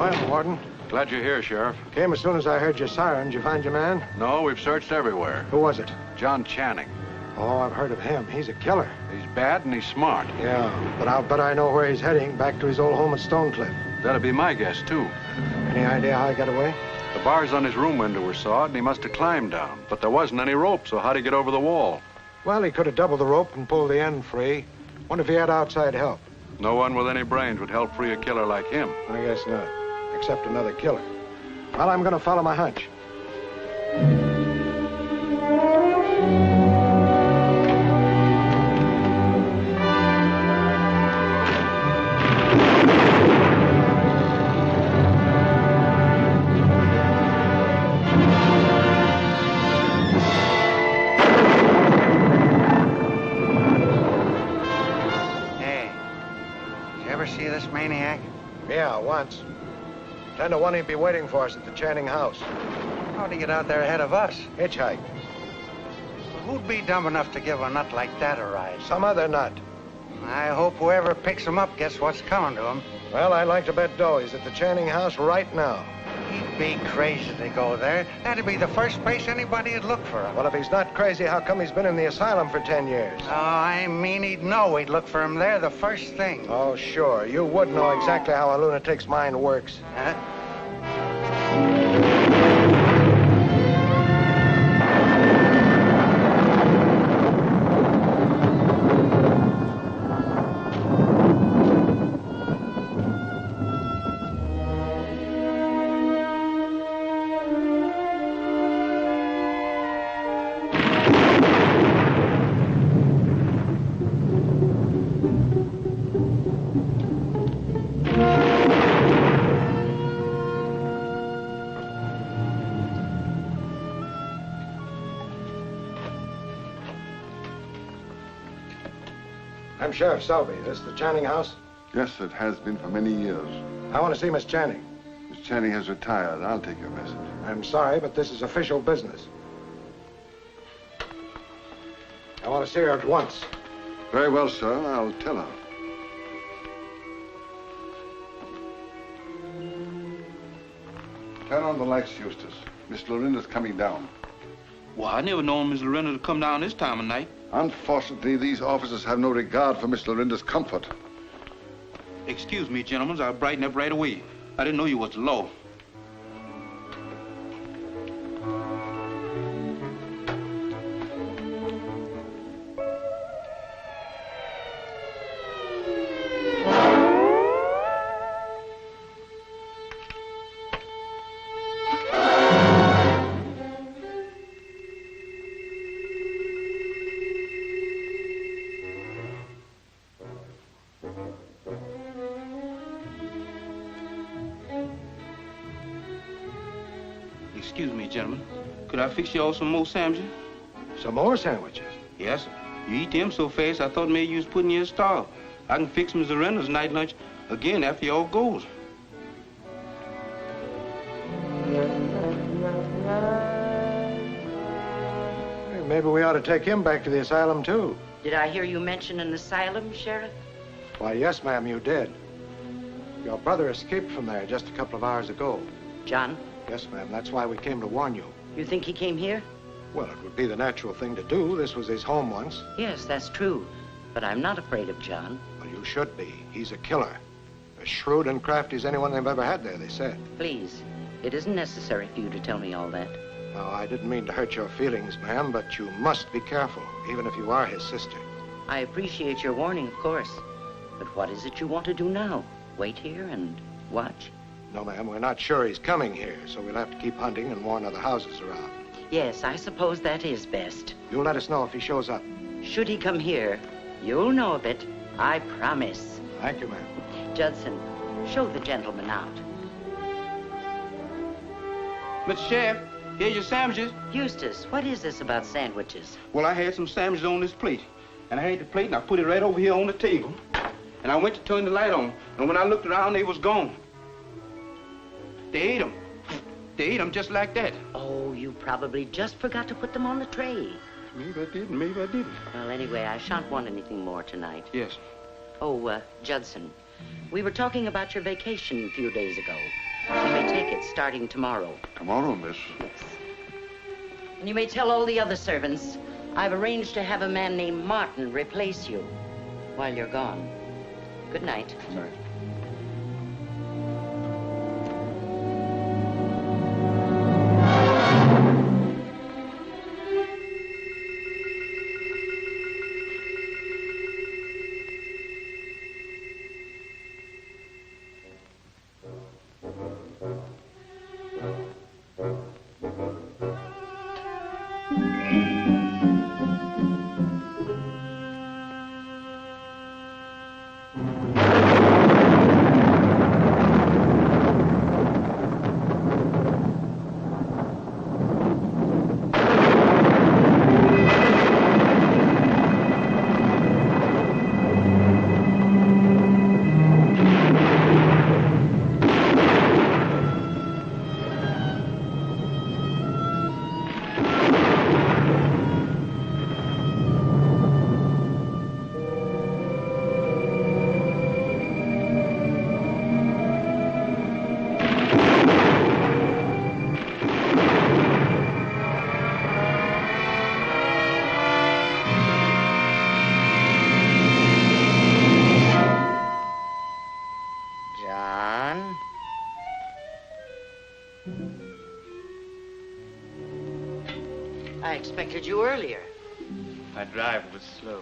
Well, Warden. Glad you're here, Sheriff. Came as soon as I heard your siren. Did you find your man? No, we've searched everywhere. Who was it? John Channing. Oh, I've heard of him. He's a killer. He's bad and he's smart. Yeah, but I'll bet I know where he's heading, back to his old home at Stonecliff. That'd be my guess, too. Any idea how he got away? The bars on his room window were sawed, and he must have climbed down. But there wasn't any rope, so how'd he get over the wall? Well, he could have doubled the rope and pulled the end free. Wonder if he had outside help. No one with any brains would help free a killer like him. I guess not, except another killer. Well, I'm going to follow my hunch. Maniac? Yeah, once. 10 to 1 he'd be waiting for us at the Channing house. How'd he get out there ahead of us? Hitchhike. Well, who'd be dumb enough to give a nut like that a ride? Some other nut. I hope whoever picks him up gets what's coming to him. Well, I'd like to bet dough he's at the Channing house right now. He'd be crazy to go there. That'd be the first place anybody'd look for him. Well, if he's not crazy, how come he's been in the asylum for 10 years? Oh, I mean he'd know we'd look for him there the first thing. Oh, sure. You would know exactly how a lunatic's mind works. Huh? I'm Sheriff Selby. This the Channing house? Yes, it has been for many years. I want to see Miss Channing. Miss Channing has retired. I'll take your message. I'm sorry, but this is official business. I want to see her at once. Very well, sir. I'll tell her. Turn on the lights, Eustace. Miss Lorinda's coming down. Well, I never known Miss Lorinda to come down this time of night. Unfortunately, these officers have no regard for Miss Lorinda's comfort. Excuse me, gentlemen. I'll brighten up right away. I didn't know you was the law. Excuse me, gentlemen. Could I fix you all some more sandwiches? Some more sandwiches? Yes, sir. You eat them so fast, I thought maybe you was putting you in starve. I can fix Miss Lorenda's night lunch again after y'all goes. Maybe we ought to take him back to the asylum, too. Did I hear you mention an asylum, Sheriff? Why, yes, ma'am, you did. Your brother escaped from there just a couple of hours ago. John? Yes, ma'am. That's why we came to warn you. You think he came here? Well, it would be the natural thing to do. This was his home once. Yes, that's true. But I'm not afraid of John. Well, you should be. He's a killer. As shrewd and crafty as anyone they've ever had there, they said. Please, it isn't necessary for you to tell me all that. No, I didn't mean to hurt your feelings, ma'am, but you must be careful, even if you are his sister. I appreciate your warning, of course. But what is it you want to do now? Wait here and watch? No, ma'am, we're not sure he's coming here, so we'll have to keep hunting and warn other houses around. Yes, I suppose that is best. You'll let us know if he shows up. Should he come here, you'll know of it. I promise. Thank you, ma'am. Judson, show the gentleman out. Mr. Sheriff, here's your sandwiches. Eustace, what is this about sandwiches? Well, I had some sandwiches on this plate. And I had the plate and I put it right over here on the table. And I went to turn the light on. And when I looked around, they was gone. They ate them. They ate them just like that. Oh, you probably just forgot to put them on the tray. Maybe I didn't, maybe I didn't. Well, anyway, I shan't want anything more tonight. Yes. Oh, Judson, we were talking about your vacation a few days ago. You may take it starting tomorrow. Tomorrow, miss. Yes. And you may tell all the other servants I've arranged to have a man named Martin replace you while you're gone. Good night. Good night. I expected you earlier. My drive was slow.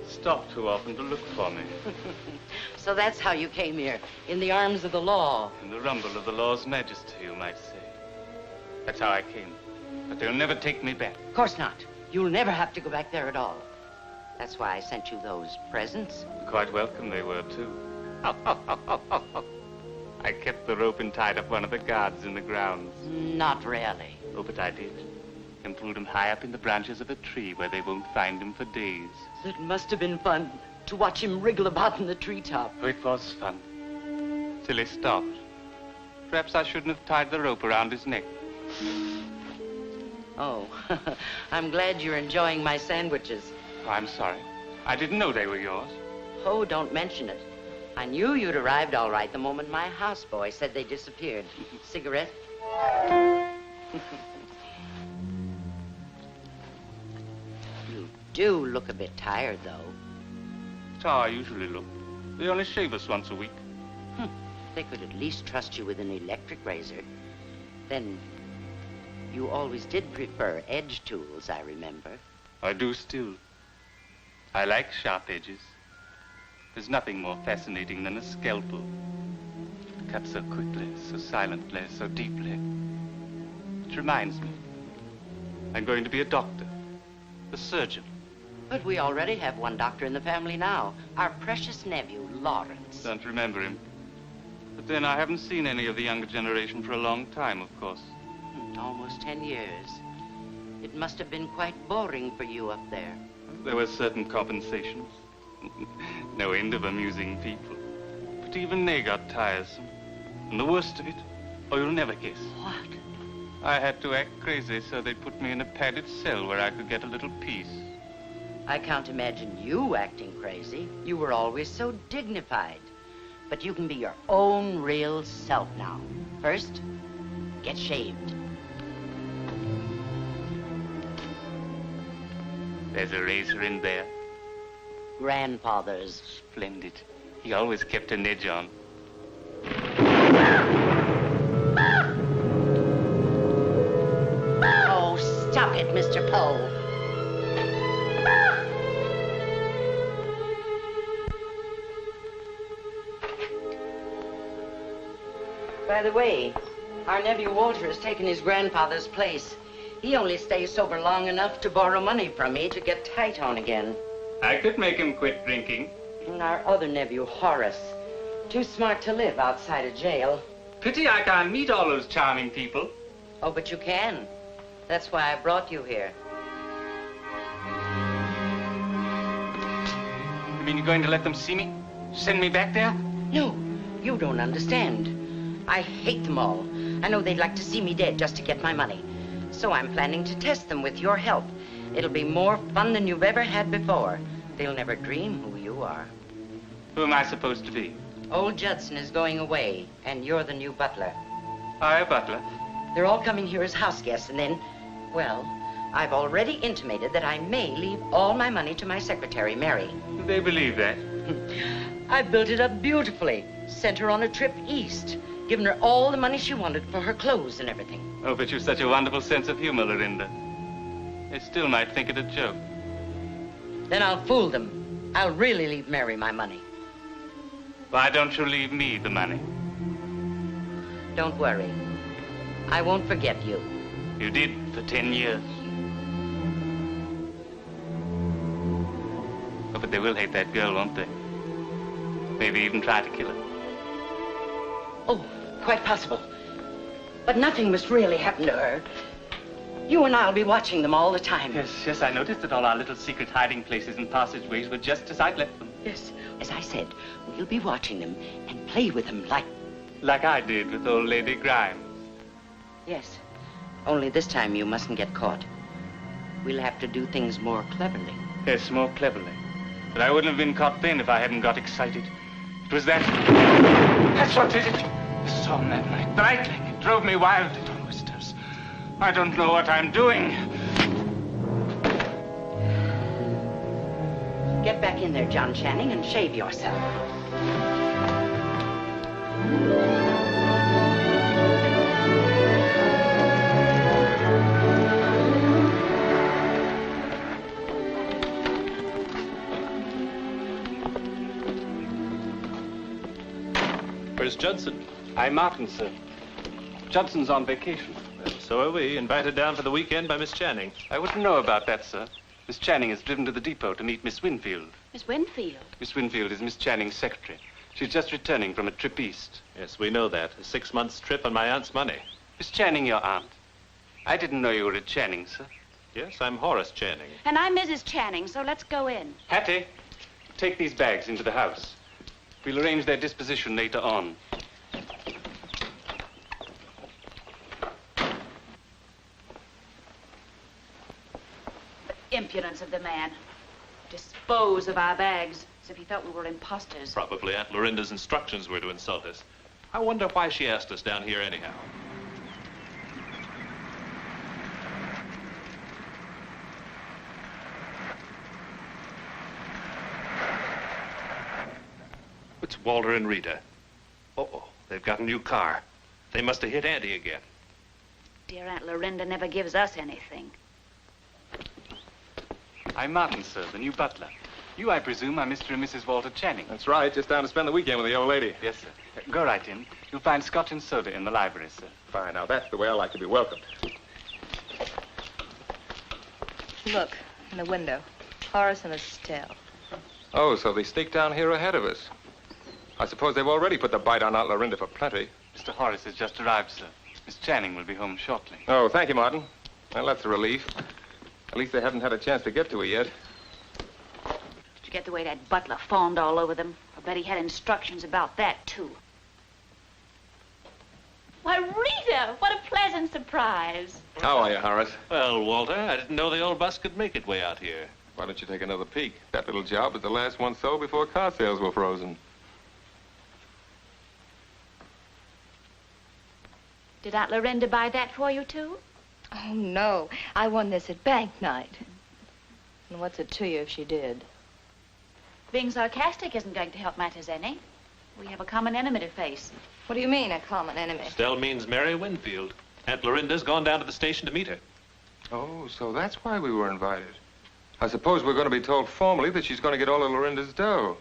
Stopped too often to look for me. So that's how you came here, in the arms of the law. In the rumble of the law's majesty, you might say. That's how I came. But they'll never take me back. Of course not. You'll never have to go back there at all. That's why I sent you those presents. Quite welcome they were, too. I kept the rope and tied up one of the guards in the grounds. Not really. Oh, but I did. And pulled him high up in the branches of a tree where they won't find him for days. It must have been fun to watch him wriggle about in the treetop. Oh, it was fun. Till he stopped. Perhaps I shouldn't have tied the rope around his neck. Oh, I'm glad you're enjoying my sandwiches. Oh, I'm sorry. I didn't know they were yours. Oh, don't mention it. I knew you'd arrived all right the moment my houseboy said they disappeared. Cigarette? You do look a bit tired, though. That's how I usually look. They only shave us once a week. They could at least trust you with an electric razor. Then you always did prefer edge tools, I remember. I do still. I like sharp edges. There's nothing more fascinating than a scalpel. It cuts so quickly, so silently, so deeply. It reminds me. I'm going to be a doctor, a surgeon. But we already have one doctor in the family now. Our precious nephew, Lawrence. Don't remember him. But then I haven't seen any of the younger generation for a long time, of course. Almost 10 years. It must have been quite boring for you up there. There were certain compensations. No end of amusing people. But even they got tiresome. And the worst of it, oh, you'll never guess. What? I had to act crazy, so they put me in a padded cell where I could get a little peace. I can't imagine you acting crazy. You were always so dignified. But you can be your own real self now. First, get shaved. There's a razor in there. Grandfather's. Splendid. He always kept an edge on. Oh, stop it, Mr. Poe. By the way, our nephew Walter has taken his grandfather's place. He only stays sober long enough to borrow money from me to get tight on again. I could make him quit drinking. And our other nephew, Horace, too smart to live outside of jail. Pity I can't meet all those charming people. Oh, but you can. That's why I brought you here. You mean you're going to let them see me? Send me back there? No, you don't understand. I hate them all. I know they'd like to see me dead just to get my money. So I'm planning to test them with your help. It'll be more fun than you've ever had before. They'll never dream who you are. Who am I supposed to be? Old Judson is going away, and you're the new butler. I, a butler? They're all coming here as house guests, and then, well, I've already intimated that I may leave all my money to my secretary, Mary. Do they believe that? I built it up beautifully, sent her on a trip east, given her all the money she wanted for her clothes and everything. Oh, but you've such a wonderful sense of humor, Lorinda. They still might think it a joke. Then I'll fool them. I'll really leave Mary my money. Why don't you leave me the money? Don't worry. I won't forget you. You did for 10 years. Oh, but they will hate that girl, won't they? Maybe even try to kill her. Oh, quite possible. But nothing must really happen to her. You and I'll be watching them all the time. Yes, I noticed that all our little secret hiding places and passageways were just as I'd left them. Yes, as I said, we'll be watching them and play with them like... Like I did with old Lady Grimes. Yes, only this time you mustn't get caught. We'll have to do things more cleverly. Yes, more cleverly. But I wouldn't have been caught then if I hadn't got excited. It was that... That's what did it. The song that night, the lightning, it drove me wild, little whisters. I don't know what I'm doing. Get back in there, John Channing, and shave yourself. Where's Judson? I'm Martin, sir. Judson's on vacation. Well, so are we. Invited down for the weekend by Miss Channing. I wouldn't know about that, sir. Miss Channing has driven to the depot to meet Miss Winfield. Miss Winfield? Miss Winfield is Miss Channing's secretary. She's just returning from a trip east. Yes, we know that. A 6 months trip on my aunt's money. Miss Channing, your aunt. I didn't know you were a Channing, sir. Yes, I'm Horace Channing. And I'm Mrs. Channing, so let's go in. Hattie, take these bags into the house. We'll arrange their disposition later on. The impudence of the man. Dispose of our bags as if he thought we were imposters. Probably Aunt Lorinda's instructions were to insult us. I wonder why she asked us down here anyhow. It's Walter and Rita. Uh-oh, they've got a new car. They must have hit Auntie again. Dear Aunt Lorinda never gives us anything. I'm Martin, sir, the new butler. You, I presume, are Mr. and Mrs. Walter Channing. That's right. Just down to spend the weekend with the old lady. Yes, sir. Go right in. You'll find scotch and soda in the library, sir. Fine. Now, that's the way I like to be welcomed. Look, in the window. Horace and Estelle. Oh, so they sneaked down here ahead of us. I suppose they've already put the bite on Aunt Lorinda for plenty. Mr. Horace has just arrived, sir. Miss Channing will be home shortly. Oh, thank you, Martin. Well, that's a relief. At least they haven't had a chance to get to her yet. Did you get the way that butler fawned all over them? I bet he had instructions about that, too. Why, Rita, what a pleasant surprise. How are you, Horace? Well, Walter, I didn't know the old bus could make its way out here. Why don't you take another peek? That little job was the last one sold before car sales were frozen. Did Aunt Lorinda buy that for you, too? Oh, no. I won this at bank night. And what's it to you if she did? Being sarcastic isn't going to help matters any. We have a common enemy to face. What do you mean, a common enemy? Estelle means Mary Winfield. Aunt Lorinda's gone down to the station to meet her. Oh, so that's why we were invited. I suppose we're going to be told formally that she's going to get all of Lorinda's dough.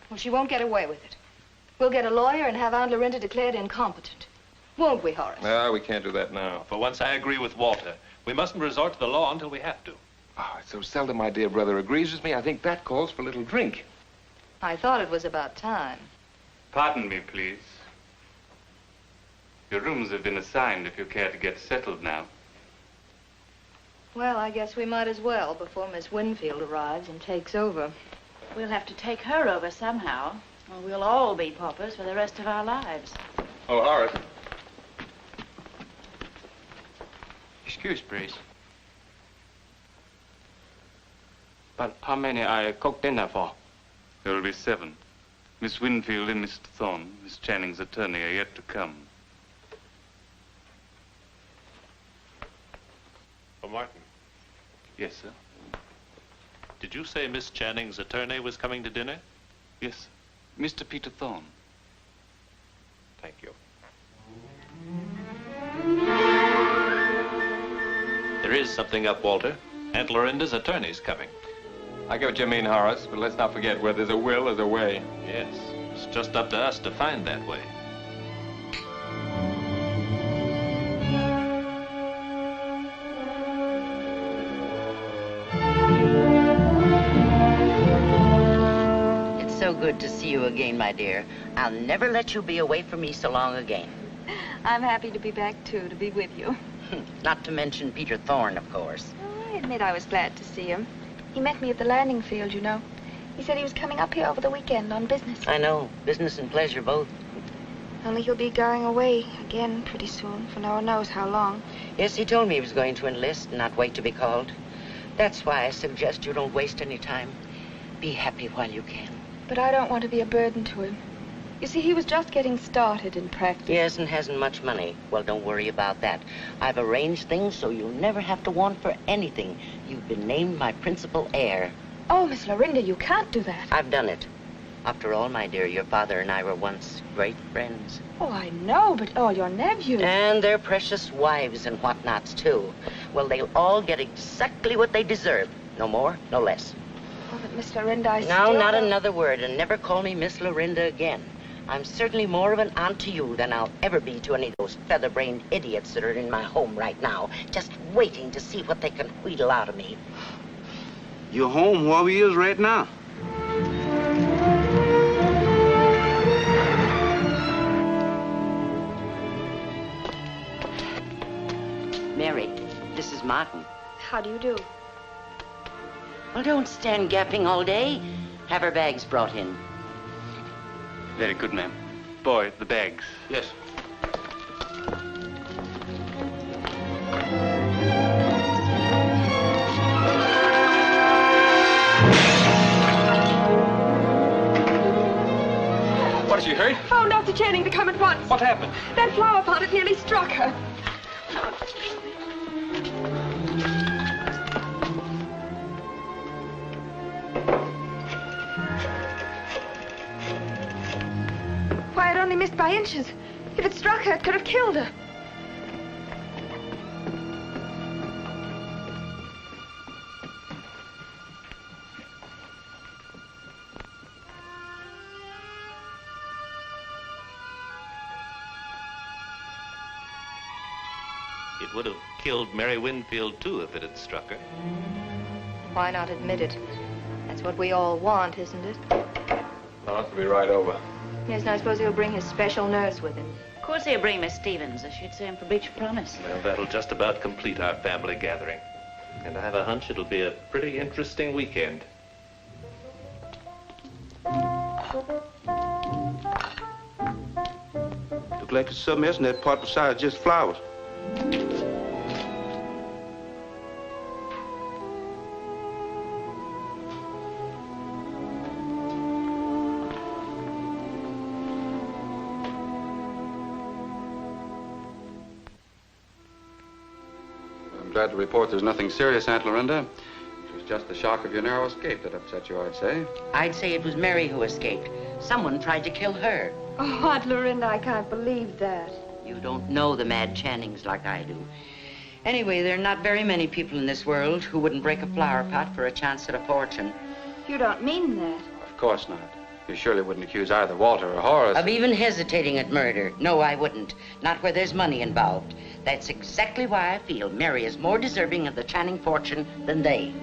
Well, she won't get away with it. We'll get a lawyer and have Aunt Lorinda declared incompetent. Won't we, Horace? No, we can't do that now. For once, I agree with Walter. We mustn't resort to the law until we have to. Oh, it's so seldom my dear brother agrees with me. I think that calls for a little drink. I thought it was about time. Pardon me, please. Your rooms have been assigned if you care to get settled now. Well, I guess we might as well before Miss Winfield arrives and takes over. We'll have to take her over somehow, or we'll all be paupers for the rest of our lives. Oh, Horace. Excuse, please. But how many I cook dinner for? There will be 7. Miss Winfield and Mr. Thorne, Miss Channing's attorney, are yet to come. Oh, Martin. Yes, sir. Did you say Miss Channing's attorney was coming to dinner? Yes, Mr. Peter Thorne. Thank you. There is something up, Walter. Aunt Lorinda's attorney's coming. I get what you mean, Horace, but let's not forget where there's a will, there's a way. Yes, it's just up to us to find that way. It's so good to see you again, my dear. I'll never let you be away from me so long again. I'm happy to be back, too, to be with you. Not to mention Peter Thorne, of course. I admit I was glad to see him. He met me at the landing field, you know. He said he was coming up here over the weekend on business. I know. Business and pleasure both. Only he'll be going away again pretty soon, for no one knows how long. Yes, he told me he was going to enlist and not wait to be called. That's why I suggest you don't waste any time. Be happy while you can. But I don't want to be a burden to him. You see, he was just getting started in practice. Yes, and hasn't much money. Well, don't worry about that. I've arranged things so you'll never have to want for anything. You've been named my principal heir. Oh, Miss Lorinda, you can't do that. I've done it. After all, my dear, your father and I were once great friends. Oh, I know, but all your nephews... And their precious wives and whatnots, too. Well, they'll all get exactly what they deserve. No more, no less. Oh, but Miss Lorinda, I No, still... not another word, and never call me Miss Lorinda again. I'm certainly more of an aunt to you than I'll ever be to any of those feather-brained idiots that are in my home right now, just waiting to see what they can wheedle out of me. You're home where we is right now. Mary, this is Martin. How do you do? Well, don't stand gapping all day. Have her bags brought in. Very good, ma'am. Boy, the bags. Yes. What, is she hurt? Phone Dr. Channing to come at once. What happened? That flower pot, it nearly struck her. Why, it only missed by inches. If it struck her, it could have killed her. It would have killed Mary Winfield, too, if it had struck her. Why not admit it? That's what we all want, isn't it? No, it's to be right over. Yes, and I suppose he'll bring his special nurse with him. Of course he'll bring Miss Stevens. I should say him for breach of promise. Well, that'll just about complete our family gathering. And I have a hunch it'll be a pretty interesting weekend. Look like there's something else in that pot besides just flowers. I'm glad to report there's nothing serious, Aunt Lorinda. It was just the shock of your narrow escape that upset you, I'd say. I'd say it was Mary who escaped. Someone tried to kill her. Oh, Aunt Lorinda, I can't believe that. You don't know the mad Channings like I do. Anyway, there are not very many people in this world who wouldn't break a flower pot for a chance at a fortune. You don't mean that. Of course not. You surely wouldn't accuse either Walter or Horace Of even hesitating at murder. No, I wouldn't. Not where there's money involved. That's exactly why I feel Mary is more deserving of the Channing fortune than they.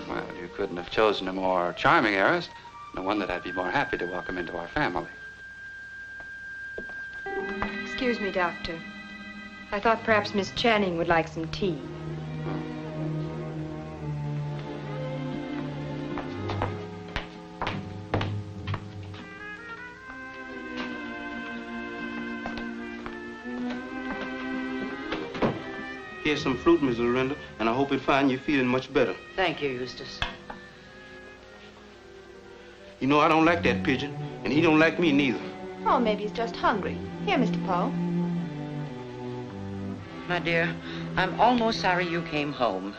Well, you couldn't have chosen a more charming heiress, and one that I'd be more happy to welcome into our family. Excuse me, Doctor. I thought perhaps Miss Channing would like some tea. Here's some fruit, Miss Lorinda, and I hope it find you feeling much better. Thank you, Eustace. You know, I don't like that pigeon. And he don't like me neither. Oh, maybe he's just hungry. Here, Mr. Poe. My dear, I'm almost sorry you came home.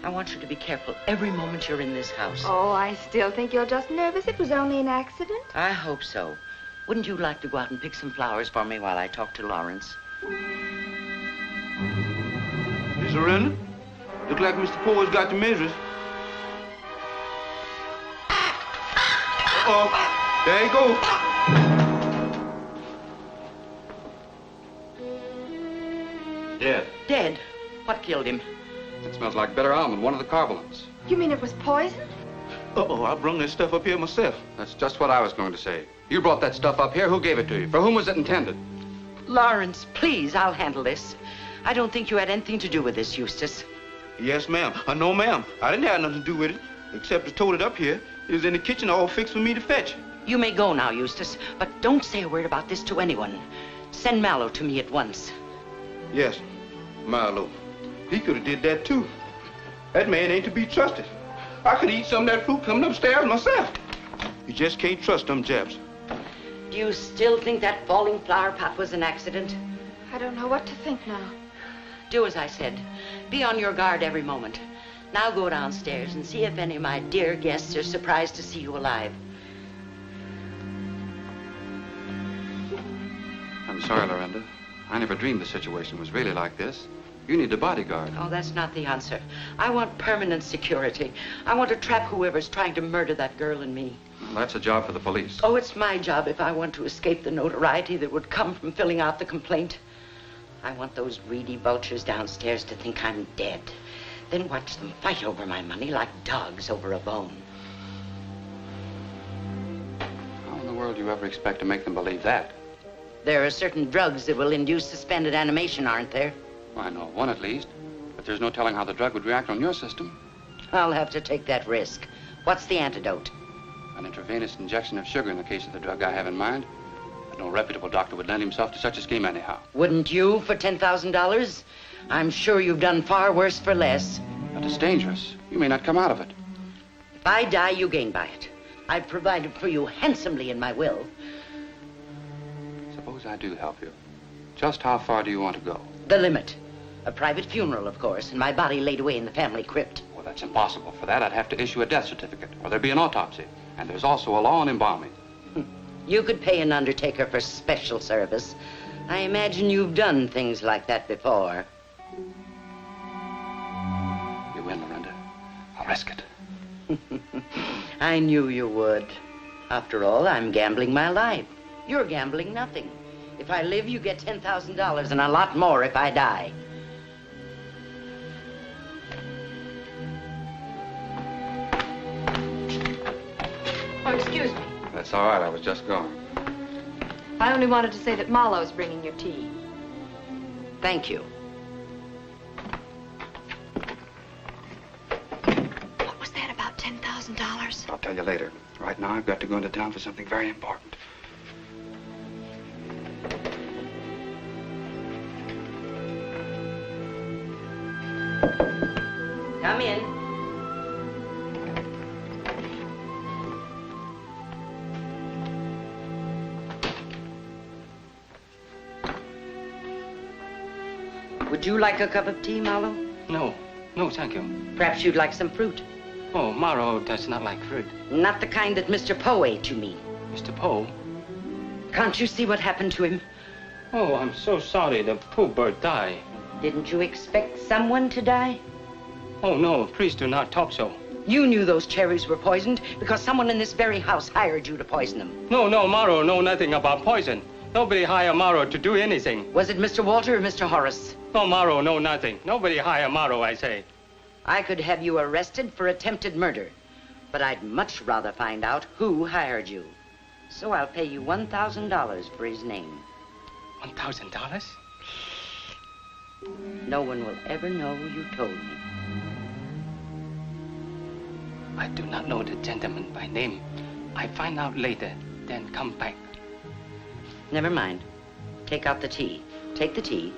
I want you to be careful every moment you're in this house. Oh, I still think you're just nervous. It was only an accident. I hope so. Wouldn't you like to go out and pick some flowers for me while I talk to Lawrence? Miss Lorinda? Look like Mr. Poe has got the measures. Uh-oh. There you go. Dead. Dead? What killed him? It smells like bitter almond, one of the carbolants. You mean it was poison? Uh-oh, I brung that stuff up here myself. That's just what I was going to say. You brought that stuff up here. Who gave it to you? For whom was it intended? Lawrence, please, I'll handle this. I don't think you had anything to do with this, Eustace. Yes, ma'am. No, ma'am. I didn't have nothing to do with it, except to tote it up here. It was in the kitchen all fixed for me to fetch. You may go now, Eustace, but don't say a word about this to anyone. Send Mallow to me at once. Yes, Milo. He could have did that, too. That man ain't to be trusted. I could eat some of that fruit coming upstairs myself. You just can't trust them Japs. Do you still think that falling flower pot was an accident? I don't know what to think now. Do as I said. Be on your guard every moment. Now go downstairs and see if any of my dear guests are surprised to see you alive. I'm sorry, Lorinda. I never dreamed the situation was really like this. You need a bodyguard. Oh, that's not the answer. I want permanent security. I want to trap whoever's trying to murder that girl and me. Well, that's a job for the police. Oh, it's my job if I want to escape the notoriety that would come from filling out the complaint. I want those greedy vultures downstairs to think I'm dead. Then watch them fight over my money like dogs over a bone. How in the world do you ever expect to make them believe that? There are certain drugs that will induce suspended animation, aren't there? Well, I know one at least. But there's no telling how the drug would react on your system. I'll have to take that risk. What's the antidote? An intravenous injection of sugar in the case of the drug I have in mind. But no reputable doctor would lend himself to such a scheme anyhow. Wouldn't you for $10,000? I'm sure you've done far worse for less. But it's dangerous. You may not come out of it. If I die, you gain by it. I've provided for you handsomely in my will. Suppose I do help you. Just how far do you want to go? The limit. A private funeral, of course, and my body laid away in the family crypt. Well, that's impossible. For that, I'd have to issue a death certificate, or there'd be an autopsy. And there's also a law on embalming. You could pay an undertaker for special service. I imagine you've done things like that before. You win, Lorinda. I'll risk it. I knew you would. After all, I'm gambling my life. You're gambling nothing. If I live, you get $10,000 and a lot more if I die. Oh, excuse me. That's all right. I was just going. I only wanted to say that Marlowe's bringing your tea. Thank you. What was that about $10,000? I'll tell you later. Right now, I've got to go into town for something very important. Come in. Would you like a cup of tea, Marlowe? No. No, thank you. Perhaps you'd like some fruit. Oh, Morrow does not like fruit. Not the kind that Mr. Poe ate, you mean? Mr. Poe? Can't you see what happened to him? Oh, I'm so sorry. The poor bird died. Didn't you expect someone to die? Oh, no. Please do not talk so. You knew those cherries were poisoned because someone in this very house hired you to poison them. No, Morrow know nothing about poison. Nobody hire Morrow to do anything. Was it Mr. Walter or Mr. Horace? No, Morrow know nothing. Nobody hire Morrow, I say. I could have you arrested for attempted murder, but I'd much rather find out who hired you. So I'll pay you $1,000 for his name. $1,000? No one will ever know you told me. I do not know the gentleman by name. I find out later, then come back. Never mind. Take out the tea. Take the tea.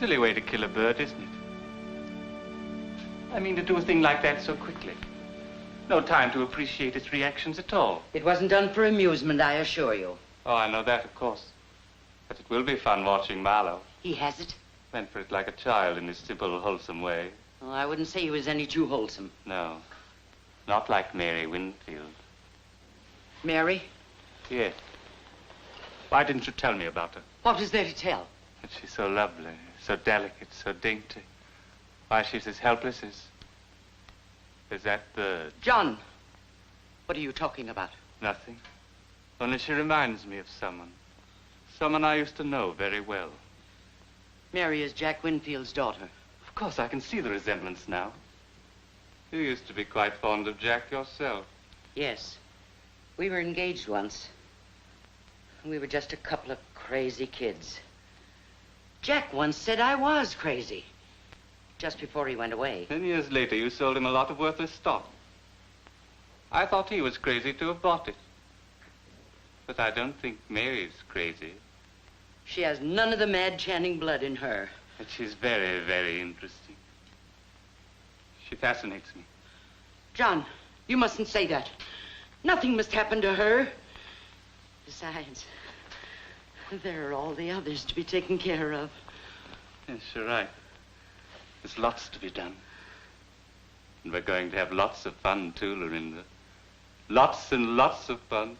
silly way to kill a bird, isn't it? I mean, to do a thing like that so quickly. No time to appreciate its reactions at all. It wasn't done for amusement, I assure you. Oh, I know that, of course. But it will be fun watching Marlowe. He has it? Went for it like a child in his simple, wholesome way. Oh, I wouldn't say he was any too wholesome. No, not like Mary Winfield. Mary? Yes. Why didn't you tell me about her? What is there to tell? That she's so lovely, so delicate, so dainty. Why, she's as helpless as that bird. John, what are you talking about? Nothing. Only she reminds me of someone. Someone I used to know very well. Mary is Jack Winfield's daughter. Of course, I can see the resemblance now. You used to be quite fond of Jack yourself. Yes. We were engaged once. We were just a couple of crazy kids. Jack once said I was crazy. Just before he went away. 10 years later, you sold him a lot of worthless stock. I thought he was crazy to have bought it. But I don't think Mary's crazy. She has none of the mad Channing blood in her. But she's very, very interesting. She fascinates me. John, you mustn't say that. Nothing must happen to her. Besides, there are all the others to be taken care of. Yes, you're right. There's lots to be done. And we're going to have lots of fun, too, Lorinda. Lots and lots of fun.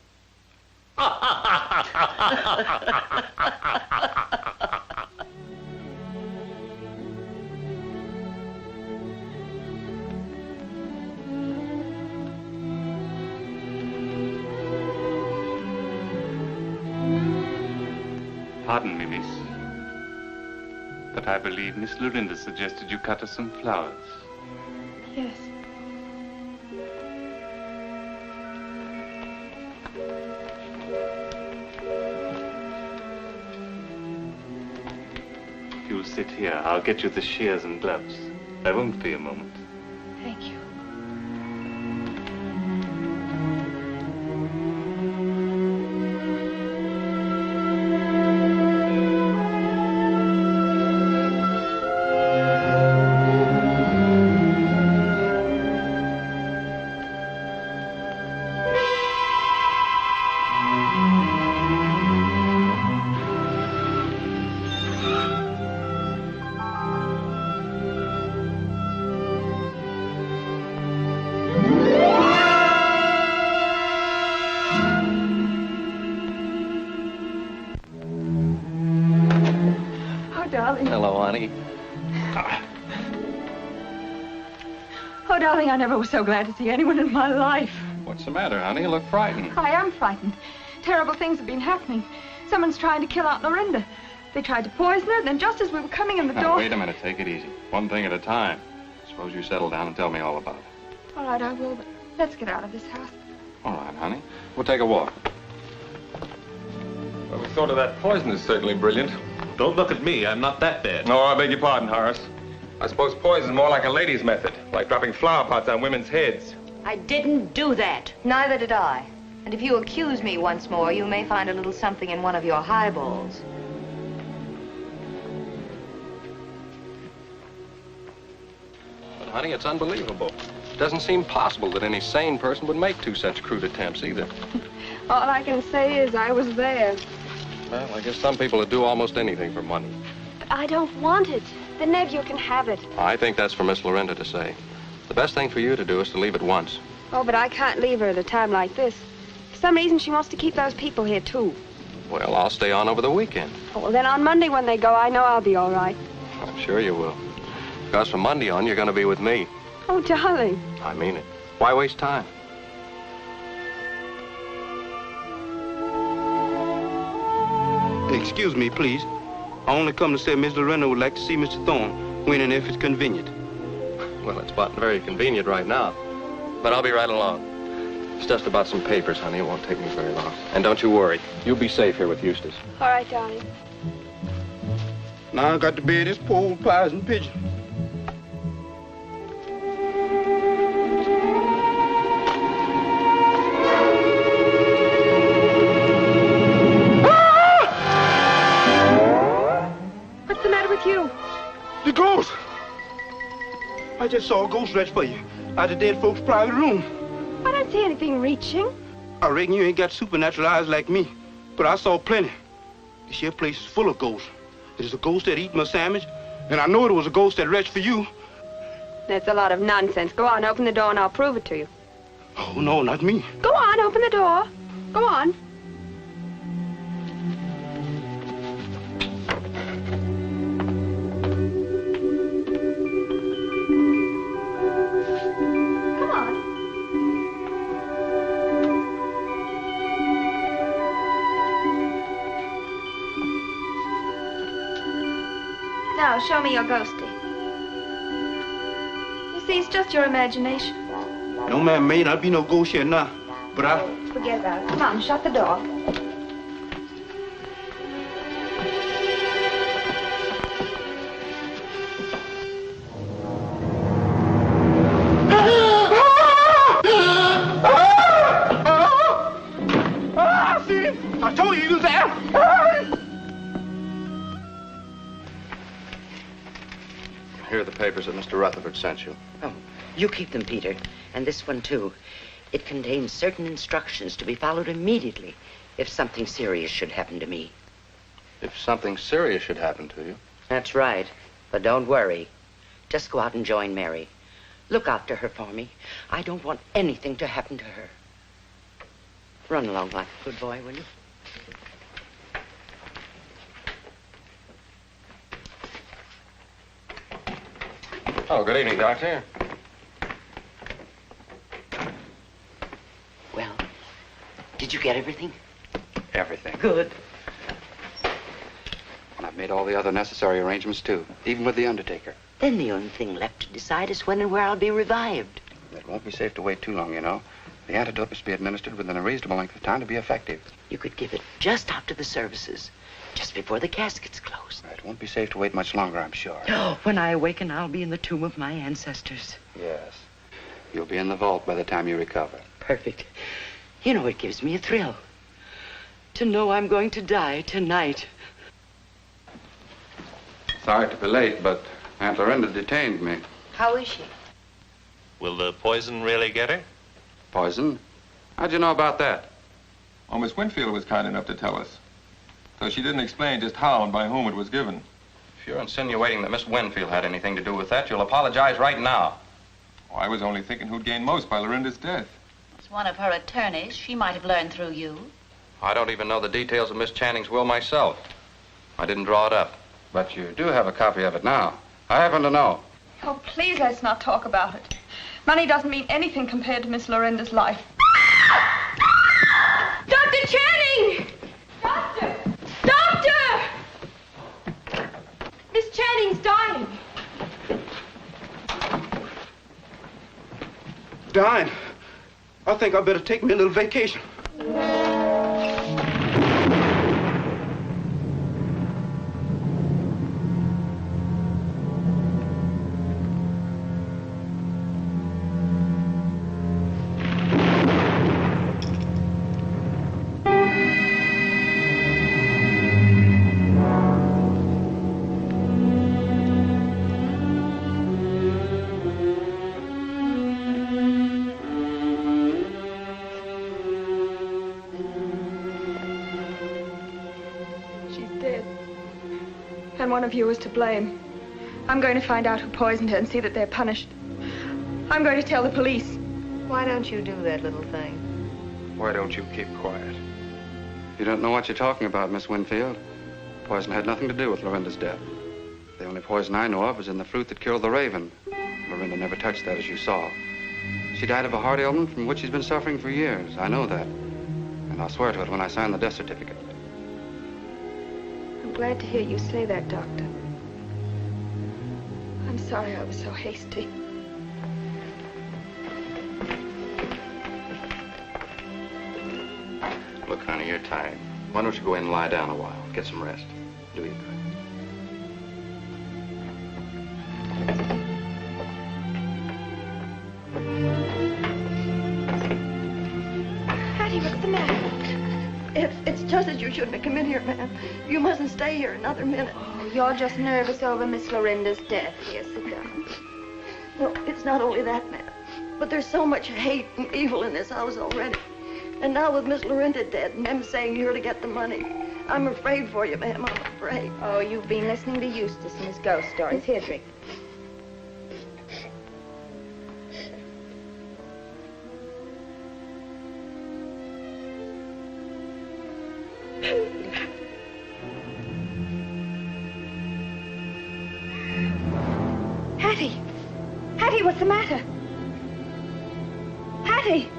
Pardon me, miss. But I believe Miss Lorinda suggested you cut her some flowers. Yes. If you'll sit here, I'll get you the shears and gloves. I won't be a moment. Thank you. Hello, honey. Oh, darling, I never was so glad to see anyone in my life. What's the matter, honey? You look frightened. I am frightened. Terrible things have been happening. Someone's trying to kill Aunt Lorinda. They tried to poison her, then just as we were coming in the Now, door... wait a minute. Take it easy. One thing at a time. Suppose you settle down and tell me all about it. All right, I will, but let's get out of this house. All right, honey. We'll take a walk. Well, the thought of that poison is certainly brilliant. Don't look at me. I'm not that bad. No, I beg your pardon, Horace. I suppose poison's more like a lady's method, like dropping flower pots on women's heads. I didn't do that. Neither did I. And if you accuse me once more, you may find a little something in one of your highballs. But, honey, it's unbelievable. It doesn't seem possible that any sane person would make two such crude attempts, either. All I can say is I was there. Well, I guess some people would do almost anything for money. But I don't want it. The nephew can have it. I think that's for Miss Lorinda to say. The best thing for you to do is to leave at once. Oh, but I can't leave her at a time like this. For some reason, she wants to keep those people here, too. Well, I'll stay on over the weekend. Oh, well, then on Monday when they go, I know I'll be all right. I'm sure you will. Because from Monday on, you're going to be with me. Oh, darling. I mean it. Why waste time? Excuse me, please. I only come to say Miss Lorinda would like to see Mr. Thorne when and if it's convenient. Well, it's about very convenient right now. But I'll be right along. It's just about some papers, honey. It won't take me very long. And don't you worry. You'll be safe here with Eustace. All right, darling. Now I got to bury this poor old pies and pigeon. What's the matter with you? The ghost! I just saw a ghost reach for you out of dead folks' private room. I don't see anything reaching. I reckon you ain't got supernatural eyes like me, but I saw plenty. This here place is full of ghosts. There's a ghost that eat my sandwich, and I know it was a ghost that reached for you. That's a lot of nonsense. Go on, open the door and I'll prove it to you. Oh, no, not me. Go on, open the door. Go on. Come on. Now, show me your ghostie. You see, it's just your imagination. No, man, may not be no ghost here now, but Forget about it. Come on, shut the door. See? I told you he was there. Here are the papers that Mr. Rutherford sent you. Oh, you keep them, Peter. And this one, too. It contains certain instructions to be followed immediately if something serious should happen to me. If something serious should happen to you? That's right. But don't worry. Just go out and join Mary. Look after her for me. I don't want anything to happen to her. Run along like a good boy, will you? Oh, good evening, Doctor. Well, did you get everything? Everything. Good. And I've made all the other necessary arrangements, too, even with the undertaker. Then the only thing left to decide is when and where I'll be revived. It won't be safe to wait too long, you know. The antidote must be administered within a reasonable length of time to be effective. You could give it just after the services, just before the casket's closed. It won't be safe to wait much longer, I'm sure. When I awaken, I'll be in the tomb of my ancestors. Yes. You'll be in the vault by the time you recover. Perfect. You know, it gives me a thrill to know I'm going to die tonight. Sorry to be late, but Aunt Lorinda detained me. How is she? Will the poison really get her? Poison? How'd you know about that? Oh, Miss Winfield was kind enough to tell us. Though she didn't explain just how and by whom it was given. If you're insinuating that Miss Winfield had anything to do with that, you'll apologize right now. Oh, I was only thinking who'd gain most by Lorinda's death. As one of her attorneys, she might have learned through you. I don't even know the details of Miss Channing's will myself. I didn't draw it up. But you do have a copy of it now. I happen to know. Oh, please let's not talk about it. Money doesn't mean anything compared to Miss Lorinda's life. Dr. Channing! Doctor! Doctor! Miss Channing's dying. Dying. I think I better take me a little vacation. One of you is to blame. I'm going to find out who poisoned her and see that they're punished. I'm going to tell the police. Why don't you do that little thing? Why don't you keep quiet? You don't know what you're talking about, Miss Winfield. Poison had nothing to do with Lorinda's death. The only poison I know of is in the fruit that killed the raven. Lorinda never touched that, as you saw. She died of a heart ailment from which she's been suffering for years. I know that. And I'll swear to it when I sign the death certificate. I'm glad to hear you say that, Doctor. I'm sorry I was so hasty. Look, honey, you're tired. Why don't you go in and lie down a while? Get some rest. Do you good. Hattie, what's the matter? It's just as you shouldn't have come in here, ma'am. You mustn't stay here another minute. you're just nervous over Miss Lorinda's death. Here, sit down. No, it's not only that, ma'am. But there's so much hate and evil in this house already. And now with Miss Lorinda dead and them saying you're to get the money, I'm afraid for you, ma'am. I'm afraid. Oh, you've been listening to Eustace and his ghost stories. Here, drink. Hattie! Hattie, what's the matter? Hattie!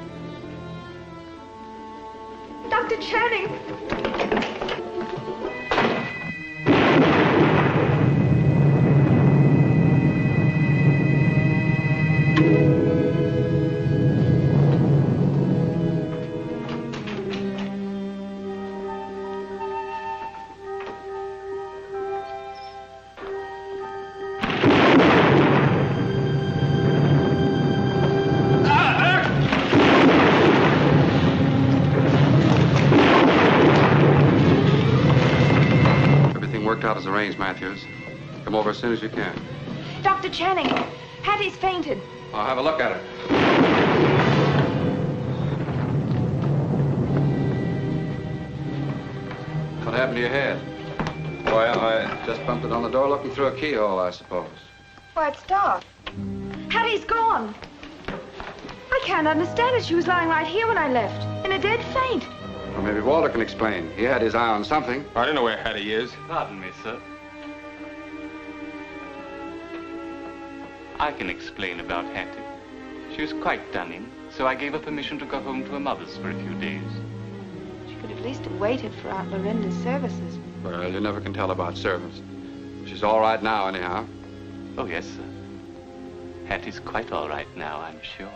Dr. Channing! Worked out as arranged, Matthews. Come over as soon as you can. Dr. Channing, Hattie's fainted. I'll have a look at her. What happened to your head? Why, I just bumped it on the door looking through a keyhole, I suppose. Why, it's dark. Hattie's gone. I can't understand it. She was lying right here when I left, in a dead faint. Well, maybe Walter can explain. He had his eye on something. I don't know where Hattie is. Pardon me, sir. I can explain about Hattie. She was quite done in, so I gave her permission to go home to her mother's for a few days. She could at least have waited for Aunt Lorinda's services. Well, you never can tell about service. She's all right now, anyhow. Oh, yes, sir. Hattie's quite all right now, I'm sure.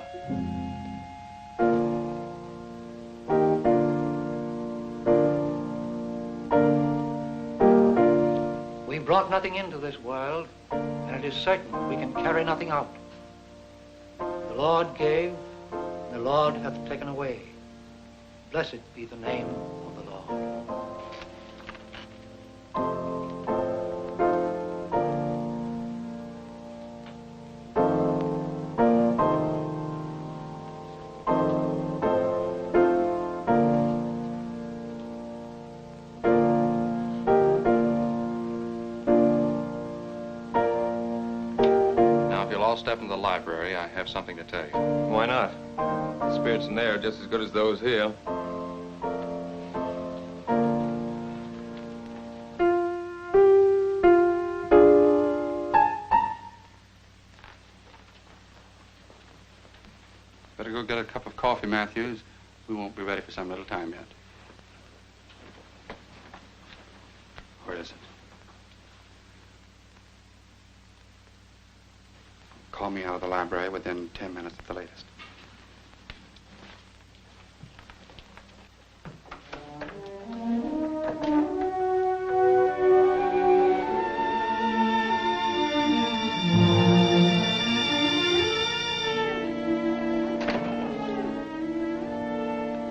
We brought nothing into this world, and it is certain we can carry nothing out. The Lord gave, the Lord hath taken away. Blessed be the name of the Lord. Step into the library. I have something to tell you. Why not? The spirits in there are just as good as those here. Better go get a cup of coffee, Matthews. We won't be ready for some little time yet. Where is it? Call me out of the library within 10 minutes at the latest.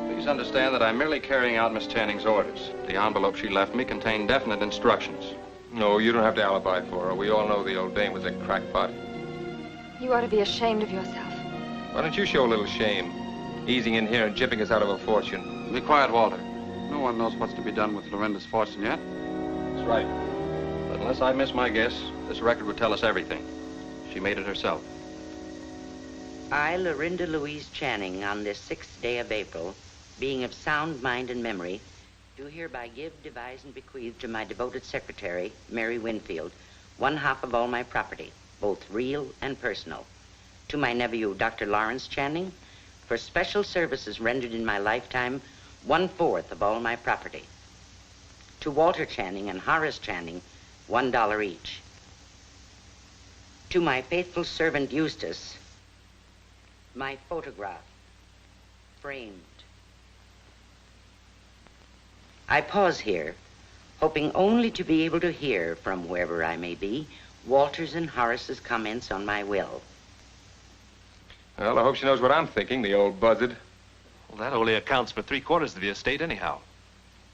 Please understand that I'm merely carrying out Miss Channing's orders. The envelope she left me contained definite instructions. No, you don't have to alibi for her. We all know the old dame was a crackpot. You ought to be ashamed of yourself. Why don't you show a little shame? Easing in here and chipping us out of a fortune. Be quiet, Walter. No one knows what's to be done with Lorinda's fortune yet. That's right. But unless I miss my guess, this record would tell us everything. She made it herself. I, Lorinda Louise Channing, on this 6th day of April, being of sound mind and memory, do hereby give, devise, and bequeath to my devoted secretary, Mary Winfield, 1/2 of all my property, both real and personal. To my nephew, Dr. Lawrence Channing, for special services rendered in my lifetime, 1/4 of all my property. To Walter Channing and Horace Channing, $1 each. To my faithful servant, Eustace, my photograph, framed. I pause here, hoping only to be able to hear, from wherever I may be, Walter's and Horace's comments on my will. Well, I hope she knows what I'm thinking, the old buzzard. Well, that only accounts for 3/4 of the estate anyhow.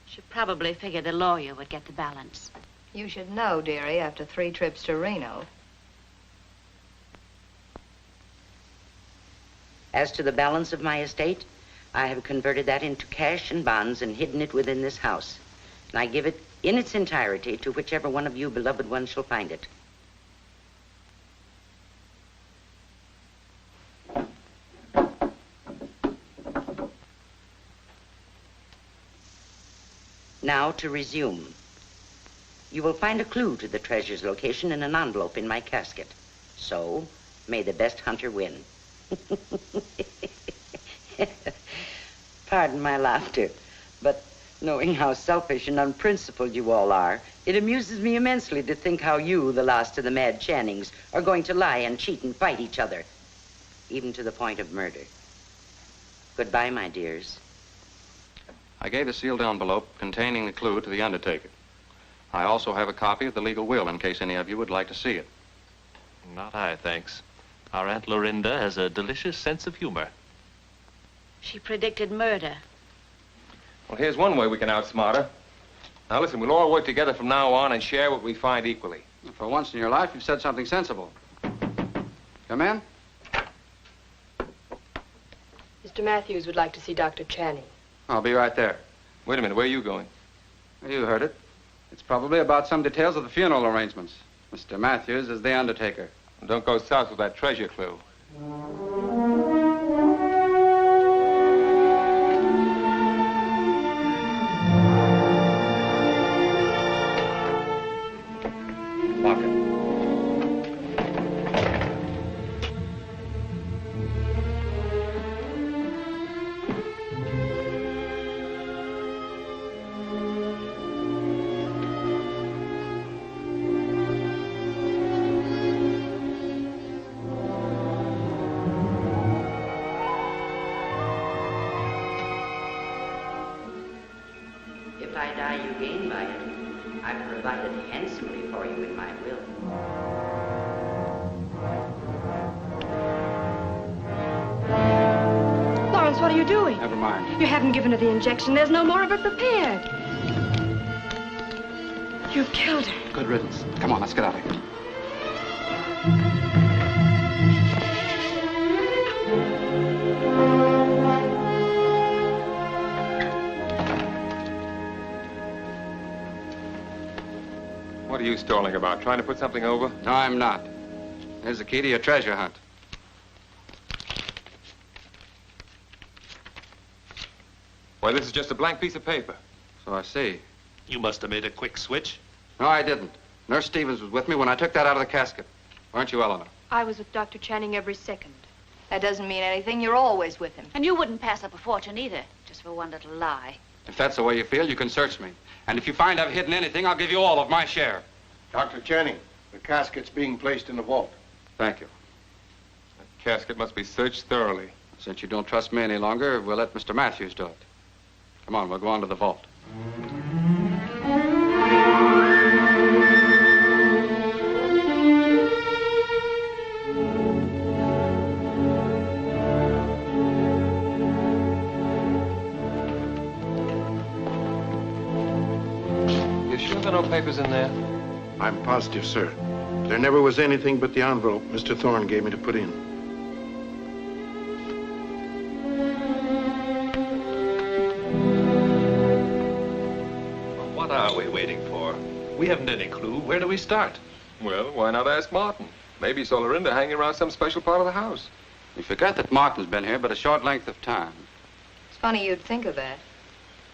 She probably figured a lawyer would get the balance. You should know, dearie, after 3 trips to Reno. As to the balance of my estate, I have converted that into cash and bonds and hidden it within this house. And I give it in its entirety to whichever one of you beloved ones shall find it. Now to resume. You will find a clue to the treasure's location in an envelope in my casket. So, may the best hunter win. Pardon my laughter, but knowing how selfish and unprincipled you all are, it amuses me immensely to think how you, the last of the mad Channings, are going to lie and cheat and fight each other, even to the point of murder. Goodbye, my dears. I gave a sealed envelope containing the clue to the undertaker. I also have a copy of the legal will in case any of you would like to see it. Not I, thanks. Our Aunt Lorinda has a delicious sense of humor. She predicted murder. Well, here's one way we can outsmart her. Now, listen, we'll all work together from now on and share what we find equally. For once in your life, you've said something sensible. Come in. Mr. Matthews would like to see Dr. Channing. I'll be right there. Wait a minute, where are you going? You heard it. It's probably about some details of the funeral arrangements. Mr. Matthews is the undertaker. And don't go south with that treasure clue. Lock it. If I die, you gain by it. I've provided handsomely for you in my will. Lawrence, what are you doing? Never mind. You haven't given her the injection. There's no more of it prepared. You've killed her. Good riddance. Come on, let's get out of here. What are you stalling about? Trying to put something over? No, I'm not. Here's the key to your treasure hunt. Why, this is just a blank piece of paper. So I see. You must have made a quick switch. No, I didn't. Nurse Stevens was with me when I took that out of the casket. Weren't you, Eleanor? I was with Dr. Channing every second. That doesn't mean anything. You're always with him. And you wouldn't pass up a fortune either, just for one little lie. If that's the way you feel, you can search me. And if you find I've hidden anything, I'll give you all of my share. Dr. Channing, the casket's being placed in the vault. Thank you. That casket must be searched thoroughly. Since you don't trust me any longer, we'll let Mr. Matthews do it. Come on, we'll go on to the vault. You sure there are no papers in there? I'm positive, sir. There never was anything but the envelope Mr. Thorne gave me to put in. What are we waiting for? We haven't any clue. Where do we start? Well, why not ask Martin? Maybe he saw Lorinda hanging around some special part of the house. You forget that Martin's been here but a short length of time. It's funny you'd think of that.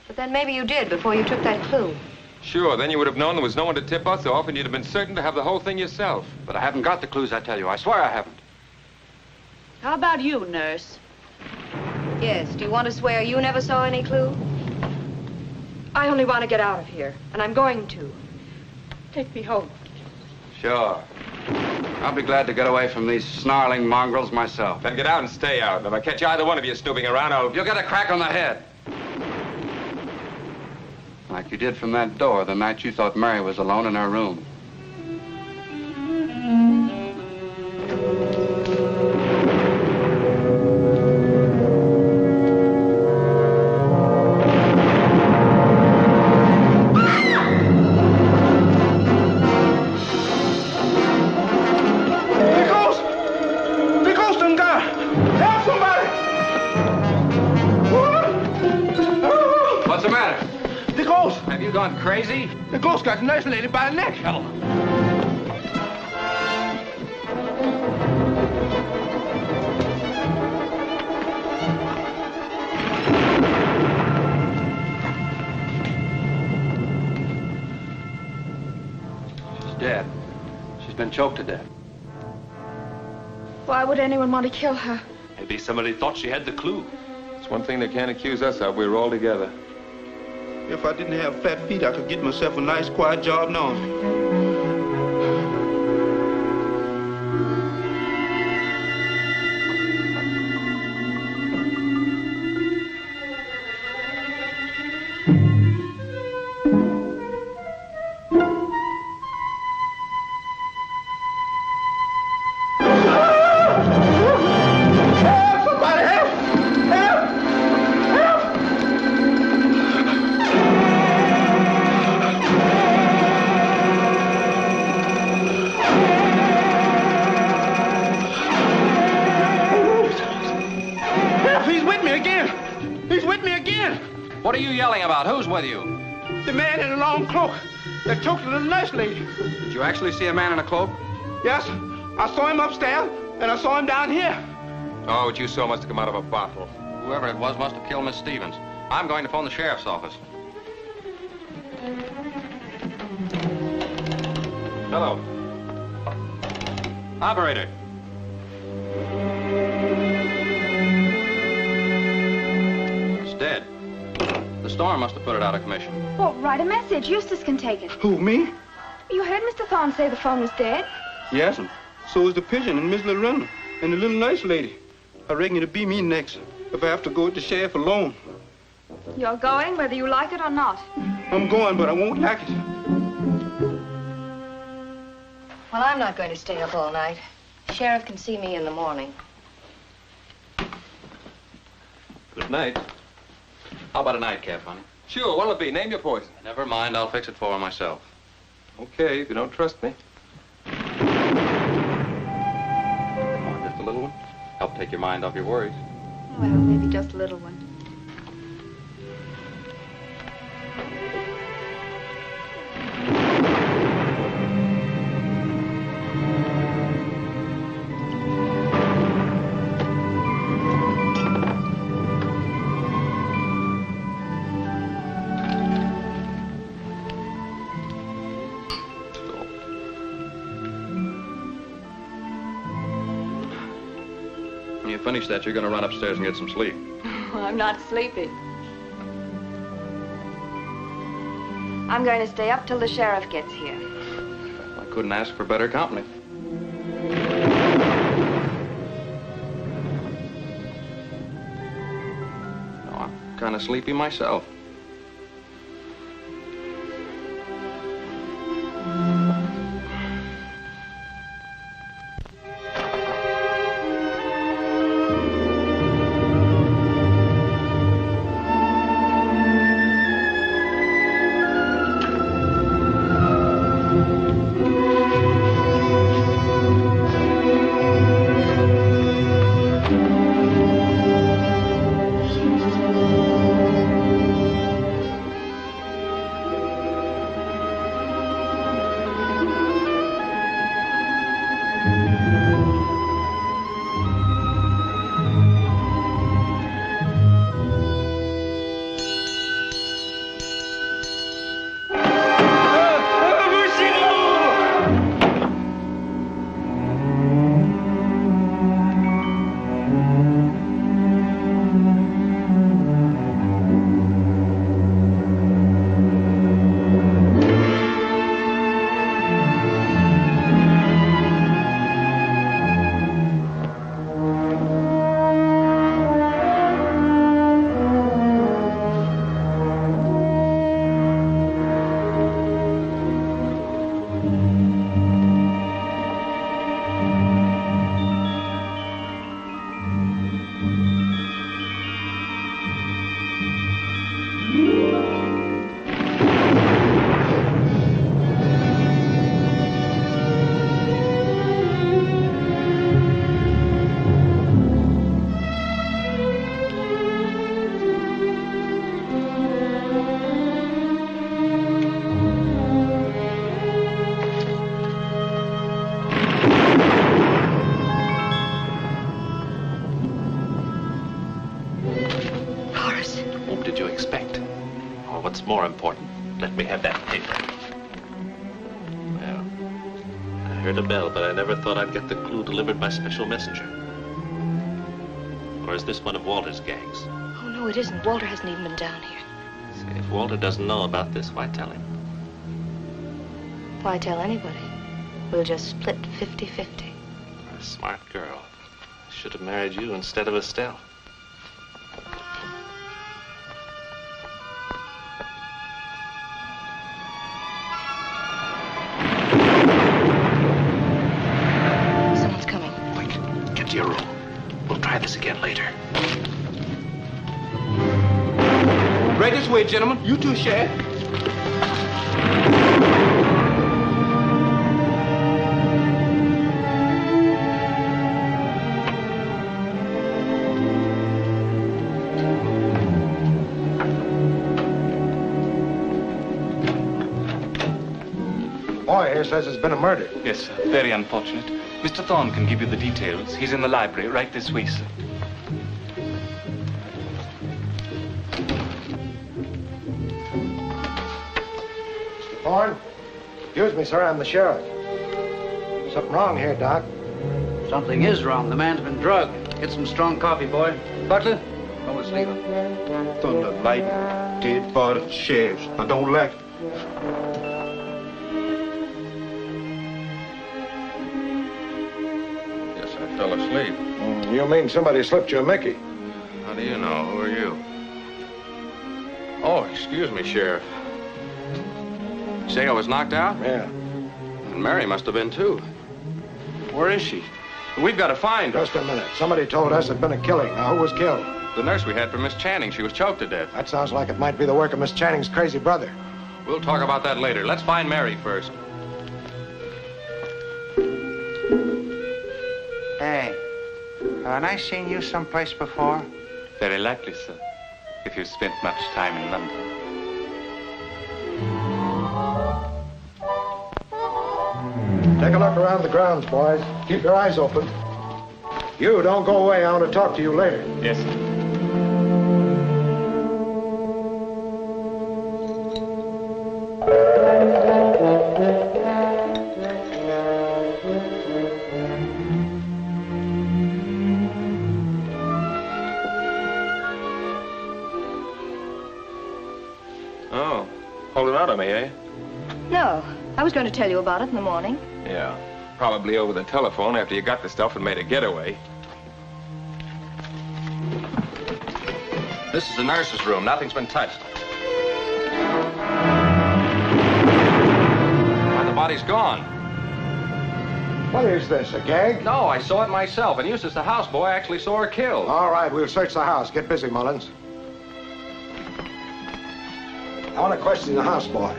But then maybe you did before you took that clue. Sure, then you would have known there was no one to tip us off and you'd have been certain to have the whole thing yourself. But I haven't got the clues, I tell you. I swear I haven't. How about you, nurse? Yes, do you want to swear you never saw any clue? I only want to get out of here, and I'm going to. Take me home. Sure. I'll be glad to get away from these snarling mongrels myself. Then get out and stay out. And if I catch either one of you snooping around, You'll get a crack on the head. Like you did from that door the night you thought Mary was alone in her room. gone crazy? The ghost got the nurse lady by the neck. Hell. She's dead. She's been choked to death. Why would anyone want to kill her? Maybe somebody thought she had the clue. It's one thing they can't accuse us of. We were all together. If I didn't have flat feet, I could get myself a nice, quiet job now. What are you yelling about? Who's with you? The man in the long cloak that choked the little nurse lady. Did you actually see a man in a cloak? Yes, I saw him upstairs, and I saw him down here. Oh, what you saw must have come out of a bottle. Whoever it was must have killed Miss Stevens. I'm going to phone the sheriff's office. Hello. Operator. It's dead. The storm must have put it out of commission. Well, write a message. Eustace can take it. Who, me? You heard Mr. Thorne say the phone was dead. Yes, and so is the pigeon and Miss Lorinda and the little nurse lady. I reckon it'll be me next if I have to go with the sheriff alone. You're going whether you like it or not. I'm going, but I won't like it. Well, I'm not going to stay up all night. Sheriff can see me in the morning. Good night. How about a nightcap, honey? Sure, what'll it be? Name your poison. Never mind, I'll fix it for her myself. Okay, if you don't trust me. Come on, just a little one. Help take your mind off your worries. Well, maybe just a little one. When you finish that, you're going to run upstairs and get some sleep. I'm not sleepy. I'm going to stay up till the sheriff gets here. I couldn't ask for better company. No, I'm kind of sleepy myself. more important. Let me have that paper. Well, I heard a bell, but I never thought I'd get the clue delivered by special messenger. Or is this one of Walter's gangs? Oh, no, it isn't. Walter hasn't even been down here. See, if Walter doesn't know about this, why tell him? Why tell anybody? We'll just split 50-50. A smart girl. I should have married you instead of Estelle. Someone's coming. Quick, get to your room. We'll try this again later. Right this way, gentlemen. You too, Sheriff. Boy here says there's been a murder. Yes, sir. Very unfortunate. Mr. Thorne can give you the details. He's in the library, right this way, sir. Mr. Thorne? Excuse me, sir. I'm the sheriff. Something wrong here, Doc. Something is wrong. The man's been drugged. Get some strong coffee, boy. Butler, go with sleep. Thunder, lightning, dead bodies, sheriffs. I don't like it. Fell asleep. You mean somebody slipped you a Mickey? How do you know? Who are you? Oh, excuse me, Sheriff. Say I was knocked out? Yeah. And Mary must have been, too. Where is she? We've got to find her. Just a minute. Somebody told us there'd been a killing. Now, who was killed? The nurse we had for Miss Channing. She was choked to death. That sounds like it might be the work of Miss Channing's crazy brother. We'll talk about that later. Let's find Mary first. Hey, haven't I seen you someplace before? Very likely, sir, if you've spent much time in London. Take a look around the grounds, boys. Keep your eyes open. You, don't go away. I want to talk to you later. Yes, sir. Oh, holding out on me, eh? No, I was going to tell you about it in the morning. Yeah, probably over the telephone after you got the stuff and made a getaway. This is the nurse's room. Nothing's been touched. Why, the body's gone. What is this, a gag? No, I saw it myself, and Eustace, the houseboy, actually saw her killed. All right, we'll search the house. Get busy, Mullins. I want to question the houseboy.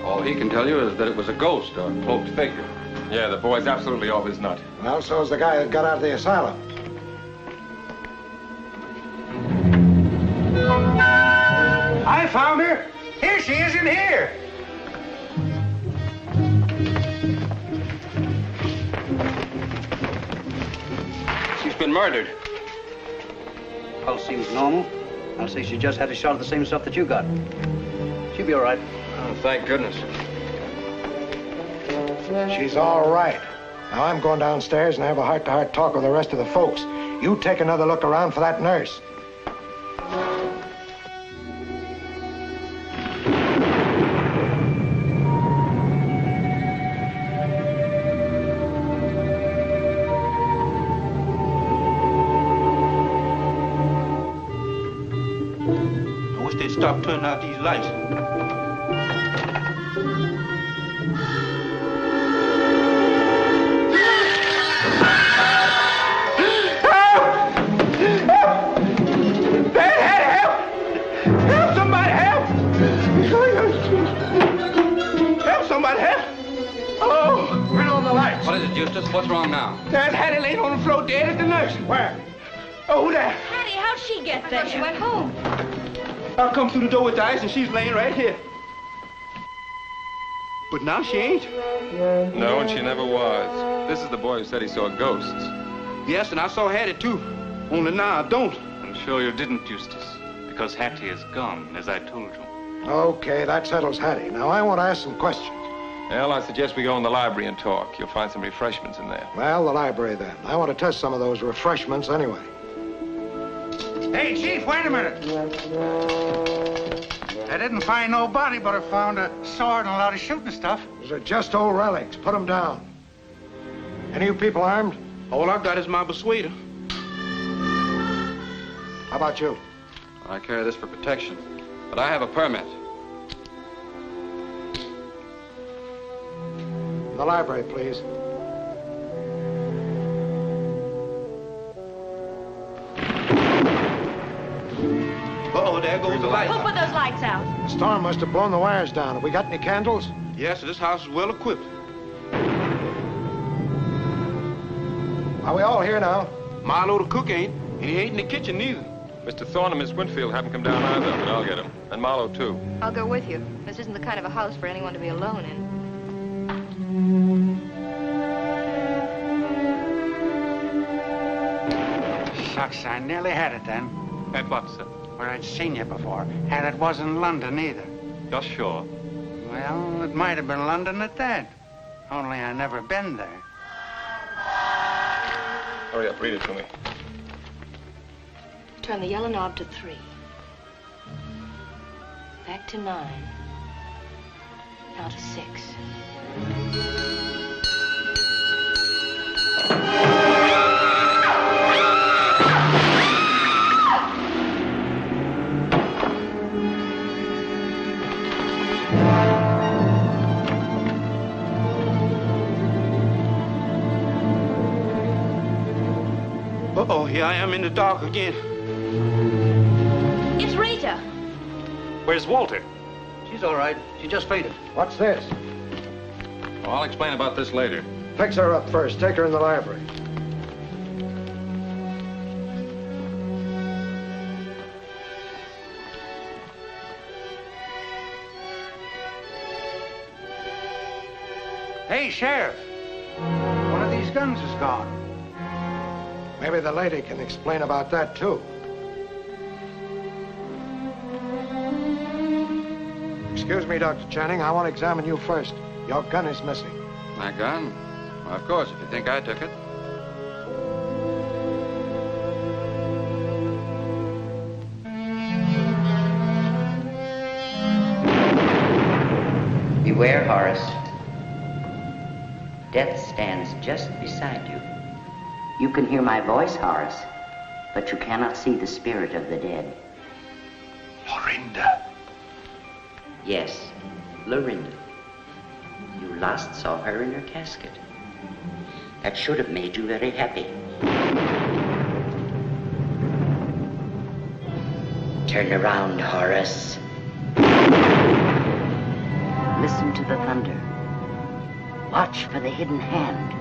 All he can tell you is that it was a ghost or a cloaked figure. Yeah, the boy's absolutely off his nut. Well, so's the guy that got out of the asylum. I found her. Here she is in here. She's been murdered. Pulse seems normal. I'll say she just had a shot of the same stuff that you got. She'll be all right. Oh, thank goodness. She's all right. Now, I'm going downstairs and have a heart-to-heart talk with the rest of the folks. You take another look around for that nurse. I wish they'd stop turning out these lights. What is it, Eustace? What's wrong now? There's Hattie laying on the floor dead at the nurse. Where? Oh, there. Hattie, how'd she get there? She went home. I come through the door with the ice and she's laying right here. But now she ain't. No, and she never was. This is the boy who said he saw ghosts. Yes, and I saw Hattie too. Only now I don't. I'm sure you didn't, Eustace, because Hattie is gone, as I told you. Okay, that settles Hattie. Now, I want to ask some questions. Well, I suggest we go in the library and talk. You'll find some refreshments in there. Well, the library, then. I want to test some of those refreshments anyway. Hey, Chief, wait a minute. I didn't find no body, but I found a sword and a lot of shooting stuff. Those are just old relics. Put them down. Any of you people armed? All I've got is my persuader. How about you? I carry this for protection, but I have a permit. In the library, please. Uh-oh, there goes the light. Who put those lights out? The storm must have blown the wires down. Have we got any candles? Yes, this house is well equipped. Are we all here now? Milo the cook ain't, and he ain't in the kitchen neither. Mr. Thorne and Miss Winfield haven't come down either, but I'll get them. And Marlowe, too. I'll go with you. This isn't the kind of a house for anyone to be alone in. Shucks, I nearly had it then. At what, sir? Where I'd seen you before. And it wasn't London either. You're sure? Well, it might have been London at that. Only I never been there. Hurry up, read it to me. Turn the yellow knob to 3. Back to 9. Now to 6. Uh-oh, here I am in the dark again. It's Rita. Where's Walter? She's all right. She just fainted. What's this? Oh, I'll explain about this later. Fix her up first. Take her in the library. Hey, Sheriff. One of these guns is gone. Maybe the lady can explain about that, too. Excuse me, Dr. Channing. I want to examine you first. Your gun is missing. My gun? Well, of course, if you think I took it. Beware, Horace. Death stands just beside you. You can hear my voice, Horace, but you cannot see the spirit of the dead. Lorinda. Yes, Lorinda. You last saw her in her casket. That should have made you very happy. Turn around, Horace. Listen to the thunder. Watch for the hidden hand.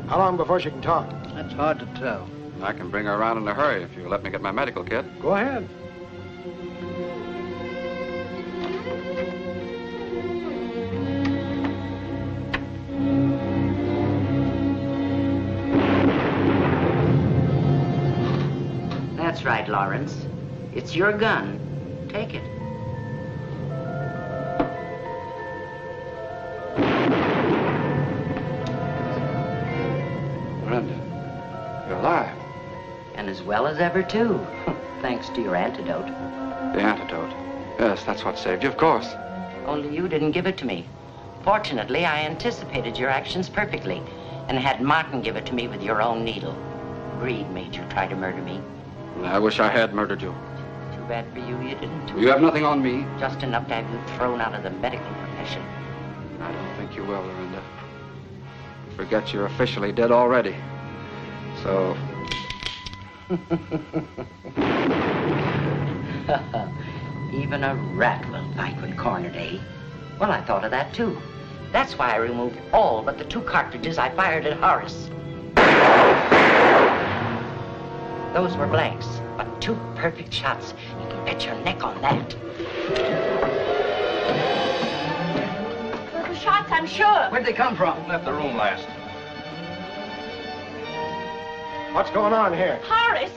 How long before she can talk? That's hard to tell. I can bring her around in a hurry if you let me get my medical kit. Go ahead. That's right, Lawrence. It's your gun. Take it. Miranda, you're alive. And as well as ever, too. Thanks to your antidote. The antidote. Yes, that's what saved you, of course. Only you didn't give it to me. Fortunately, I anticipated your actions perfectly and had Martin give it to me with your own needle. Greed made you try to murder me. I wish I had murdered you. Too bad for you, you didn't. You have nothing on me. Just enough to have you thrown out of the medical profession. I don't think you will, Lorinda. Forget you're officially dead already. So... Even a rat will fight when cornered, eh? Well, I thought of that, too. That's why I removed all but the 2 cartridges I fired at Horace. Those were blanks, but 2 perfect shots. You can bet your neck on that. Those were shots, I'm sure. Where'd they come from? Left the room last. What's going on here? Horace!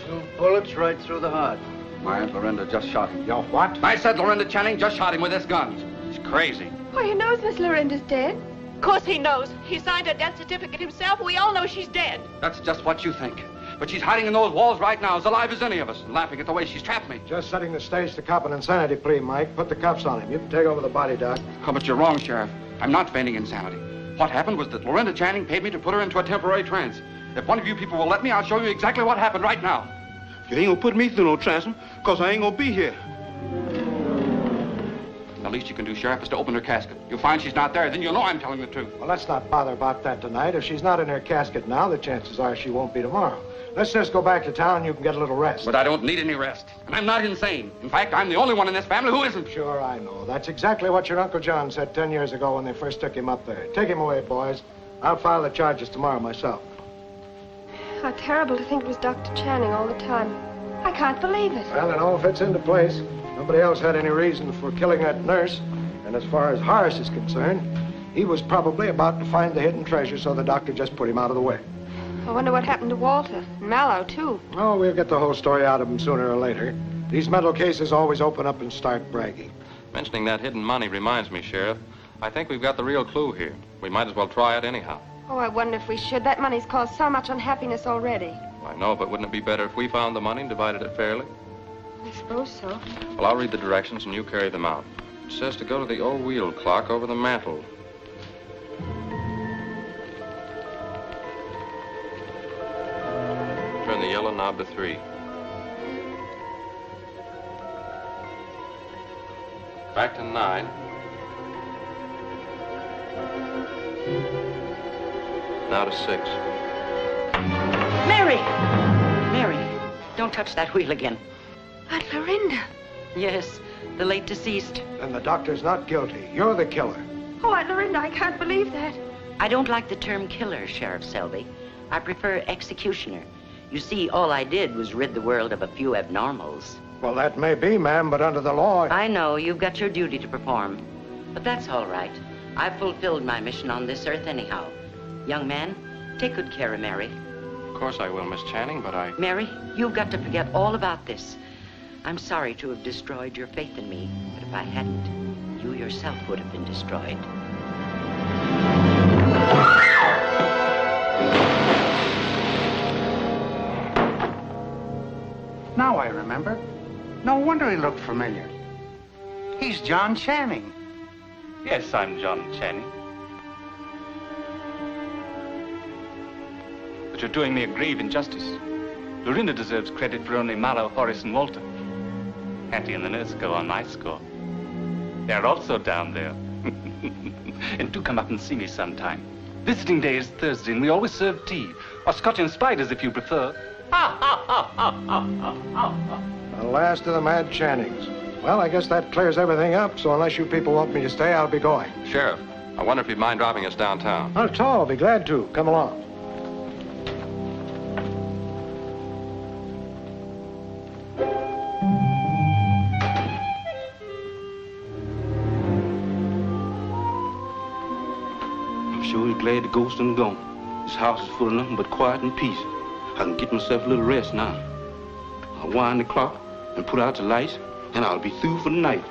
2 bullets right through the heart. My Aunt Lorinda just shot him. Yo, what? I said Lorinda Channing just shot him with this gun. He's crazy. Oh, he knows Miss Lorinda's dead. Of course he knows. He signed her death certificate himself. We all know she's dead. That's just what you think. But she's hiding in those walls right now, as alive as any of us, and laughing at the way she's trapped me. Just setting the stage to cop an insanity plea, Mike. Put the cuffs on him. You can take over the body, Doc. Oh, but you're wrong, Sheriff. I'm not feigning insanity. What happened was that Lorinda Channing paid me to put her into a temporary trance. If one of you people will let me, I'll show you exactly what happened right now. You ain't gonna put me through no trance, because I ain't gonna be here. The least you can do, Sheriff, is to open her casket. You'll find she's not there, then you'll know I'm telling the truth. Well, let's not bother about that tonight. If she's not in her casket now, the chances are she won't be tomorrow. Let's just go back to town and you can get a little rest. But I don't need any rest. And I'm not insane. In fact, I'm the only one in this family who isn't. Sure, I know. That's exactly what your Uncle John said 10 years ago when they first took him up there. Take him away, boys. I'll file the charges tomorrow myself. How terrible to think it was Dr. Channing all the time. I can't believe it. Well, it all fits into place. Nobody else had any reason for killing that nurse. And as far as Horace is concerned, he was probably about to find the hidden treasure, so the doctor just put him out of the way. I wonder what happened to Walter. And Mallow, too. Oh, we'll get the whole story out of him sooner or later. These mental cases always open up and start bragging. Mentioning that hidden money reminds me, Sheriff. I think we've got the real clue here. We might as well try it anyhow. Oh, I wonder if we should. That money's caused so much unhappiness already. I know, but wouldn't it be better if we found the money and divided it fairly? I suppose so. Well, I'll read the directions and you carry them out. It says to go to the old wheel clock over the mantel. Turn the yellow knob to 3. Back to 9. Now to 6. Mary! Mary, don't touch that wheel again. Aunt Lorinda. Yes, the late deceased. And the doctor's not guilty. You're the killer. Oh, Aunt Lorinda, I can't believe that. I don't like the term killer, Sheriff Selby. I prefer executioner. You see, all I did was rid the world of a few abnormals. Well, that may be, ma'am, but under the law... I know, you've got your duty to perform. But that's all right. I've fulfilled my mission on this earth anyhow. Young man, take good care of Mary. Of course I will, Miss Channing, but I... Mary, you've got to forget all about this. I'm sorry to have destroyed your faith in me, but if I hadn't, you yourself would have been destroyed. Now I remember. No wonder he looked familiar. He's John Channing. Yes, I'm John Channing. But you're doing me a grave injustice. Lorinda deserves credit for only Mallow, Horace, and Walter. Auntie and the nurse go on my score. They're also down there. And do come up and see me sometime. Visiting day is Thursday, and we always serve tea. Or Scotch and spiders, if you prefer. The last of the Mad Channings. Well, I guess that clears everything up, so unless you people want me to stay, I'll be going. Sheriff, I wonder if you'd mind dropping us downtown. Not at all. I'll be glad to. Come along. I'm sure he's glad the ghost is gone. This house is full of nothing but quiet and peace. I can get myself a little rest now. I'll wind the clock and put out the lights, and I'll be through for the night.